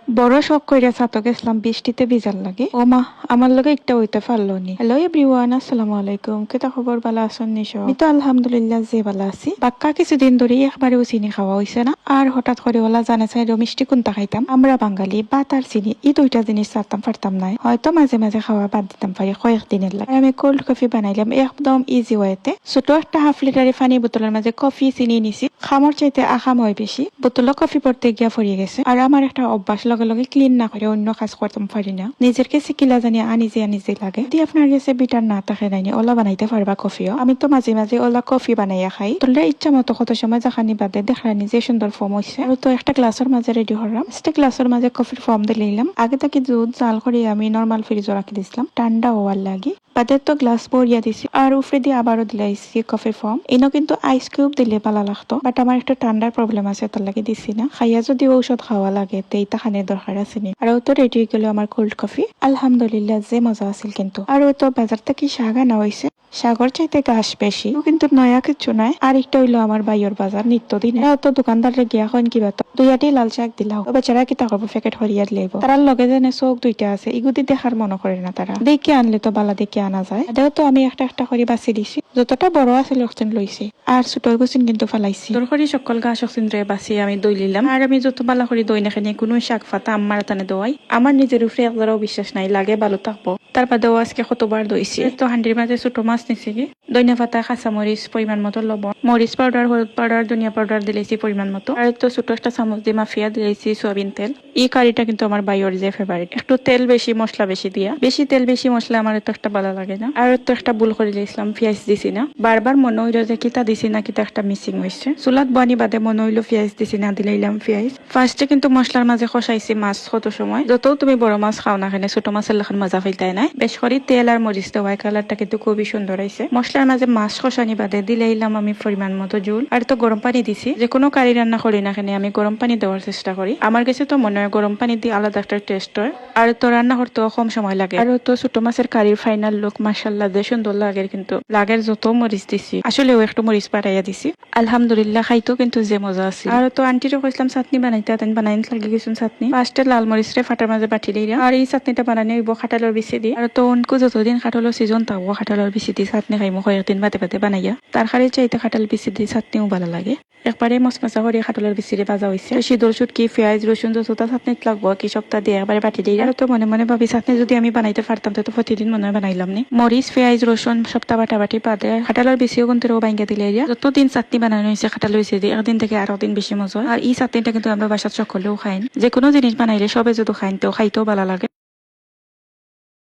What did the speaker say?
বড় শখ কইরা ছাতক গেছিলাম বৃষ্টিতে ভিজার লাগে। ও মা, আমার লগে একটা হইতে পারলো নি। হ্যালো এভরিওয়ান, আসসালামু আলাইকুম। কেতা খবর, ভালো আছেন নিশো? আমি তো আলহামদুলিল্লাহ যে ভালো আছি। বাক্কা কিছুদিন ধরে একবারেও চিনি খাওয়া হয়েছে না। আর হঠাৎ করে ওলা জানে চাই মিষ্টি কোনটা খাইতাম। আমরা বাঙালি ভাত আর চিনি এই দুইটা জিনিস চারতাম পারতাম নাই। হয়তো মাঝে মাঝে খাওয়া বাদ দিতাম পারি কয়েকদিনের লাগে। আমি কোল্ড কফি বানাইলাম একদম ইজি ওয়েতে। ছোট একটা হাফ লিটারে পানি বোতলের মাঝে কফি চিনি নিছি। খামর চাইতে আখাম হয় বেশি। বোতলে কফি পড়তে গিয়া ফরিয়ে গেছে। আর আমার একটা অভ্যাস, লগে লগে ক্লিন না করে অন্য কাজ করতাম পারি না। নিজের কাছে কিলা জানি আনিজে লাগে। যদি আপনার কাছে বিটার না থাকে নাইনি ওলা বানাইতে পারবা কফিও। আমি তো মাঝে মাঝে ওলা কফি বানাইয়া খাই। তোমরা ইচ্ছা মতো কত সময় জাখানি বাদে দেখানি যে সুন্দর ফর্ম হয়েছে। আর তো একটা গ্লাসের মাঝে রেডি হলাম। একটা গ্লাসের মাঝে কফির ফর্ম দিলাম। আগে থেকে দুধ জাল করে আমি নর্মাল ফ্রিজে রাখি দিছিলাম ঠান্ডা হওয়ার লাগে। বাদে তো গ্লাস ভরিয়া দিছি আর উপরে দিয়ে আবারও দিলাইছি কফির ফর্ম। এনে কিন্তু আইস কিউব দিলে ভালো লাগতো, বাট আমার একটু ঠান্ডার প্রবলেম আছে, তার লাগে দিছি না। খাইয়া যদি ঔষধ খাওয়া লাগে তো এইটা খানের দরকার আছে নি। আর তো রেডি হয়ে গেল আমার কোল্ড কফি। আলহামদুলিল্লাহ যে মজা আছিল কিন্তু। আর তো বাজার থেকে শাক আনা হয়েছে। সাগর চাইতে গাছ বেশি কিন্তু নয়া কিছু নাই। আর একটা হইলো আমার বাইয়ের বাজার নিত্যদিন। তো দোকানদারে গিয়া হন কিবা তো দুইয়াটি লাল শাক দিলাও। বেচারা কিতা করবো, প্যাকেট হরিয়ার লেব। তার লগে যেন চোখ দুইটা আছে, ইগুদি দেখার মনে করে না তারা। দেখে আনলে তো বালা দেখে আনা যায়। এটাও তো আমি একটা একটা করে বাছি দিছি। যতটা বড় আছে লোকজন লইছি আর ছোট গুছিন কিন্তু ফেলাইছি। তোর করি সকল গাছ অক্সিন রে বাছি আমি দই লিলাম। আর আমি যত বালা করি দই না খানি কোনো শাক ফাতা আমার টানে দোয়াই। আমার নিজের উপরে একবারও বিশ্বাস নাই, লাগে ভালো থাকবো। তার বাদেও আজকে কতবার দইছি। তো হান্ডির মাঝে ছোট মাছ নিছি কি ধনিয়া পাতা, কাঁচামরিচ, পরিমাণ মতো লবণ, মরিচ পাউডার, হলুদ পাউডার, ধনিয়া পাউডার দিলেছি পরিমাণ মতো। আর তো ছোট একটা চামচ দিয়ে মাফিয়া দিলেছি সয়াবিন তেল। এই কারিটা কিন্তু আমার বাইয়ের যে ফেভারিট। একটু তেল বেশি মশলা বেশি দিয়া, বেশি তেল বেশি মশলা আমার তো একটা ভালো লাগে না। আর তো একটা ভুল করে দিয়েছিলাম, পেঁয়াজ দিছি না। বারবার মনে হইলো যে কিতা দিছি না কিতা একটা মিসিং হয়েছে। চুলাত বানি বাদে মনে হইলো পেঁয়াজ দিছি না, দিলাইলাম পেঁয়াজ। ফার্স্টে কিন্তু মশলার মাঝে কষাইছি মাছ। কত সময় যত তুমি বড় মাছ খাও না কেন ছোট মাছের লেখান মজা পাইতাই নাই। বেশ করে তেল আর মরিচ দেওয়া, কালারটা কিন্তু খুবই সুন্দর হয়েছে। মশলার মাঝে মাছ কষানি বাদে দিলাইলাম আমি পরিমাণ মতো জুল। আর তো গরম পানি দিছি। যে কোনো কারি রান্না করি না কেন আমি গরম পানি দেওয়ার চেষ্টা করি। আমার কাছে তো মনে হয় গরম পানি দিয়ে আলাদা একটা টেস্ট হয়। আর তো রান্না করতেও কম সময় লাগে। আর তো ছোট মাছের কারির ফাইনাল লুক মাশাআল্লাহ যে সুন্দর লাগে। কিন্তু লাগের যত মরিচ দিছি আসলেও একটু মরিচ পাঠাইয়া দিছি। আলহামদুলিল্লাহ খাইতো কিন্তু যে মজা আছে। আর তো আন্টিরও কইছিলাম চাটনি বানাইতে, বানাই লাগি গেছুন চাটনি। ফার্স্টে লাল মরিচরে ফাটার মাঝে বাটি দিই। আর এই চাটনিটা বানানি হইব খাটালোর বিচি দি। আর তো অনকু যতদিন খাটালোর সিজন থাকবো খাটালোর বিচি দি চাটনি খাইমো কয়েকদিন বাদে বাদে বানাইয়া। তার খালি চাইতে খাটাল বিচি দি চাটনিও ভালো লাগে। একবারে মশমশা করে খাটালোর বিচিরে ভাজা হয়েছে। সিঁদুর সুটকি পেঁয়াজ রসুন যতটা চাটনিত লাগবো কি সপ্তাহ দিয়ে একবারে বাটি দিই। আর তো মনে মনে ভাবি চাটনি যদি আমি বানাইতে পারতাম তো প্রতিদিন মনে হয় বানাইলাম নি। মরিচ পেঁয়াজ রসুন সপ্তাহ বাটা বাটি বাদে খাটালোর বিচিও কিন্তু বাইঙ্গা দিলে যতদিন চাটনি বানানো হয়েছে খাটালোর বিচি দিয়ে একদিন থেকে আরো দিন বেশি মজা। আর এই চাটনিটা কিন্তু আমরা বাসাত সকলেও খাইন। যে কোনো জিনিস বানাইলে সবে যদি খাইন তো খাইতেও ভালো লাগে।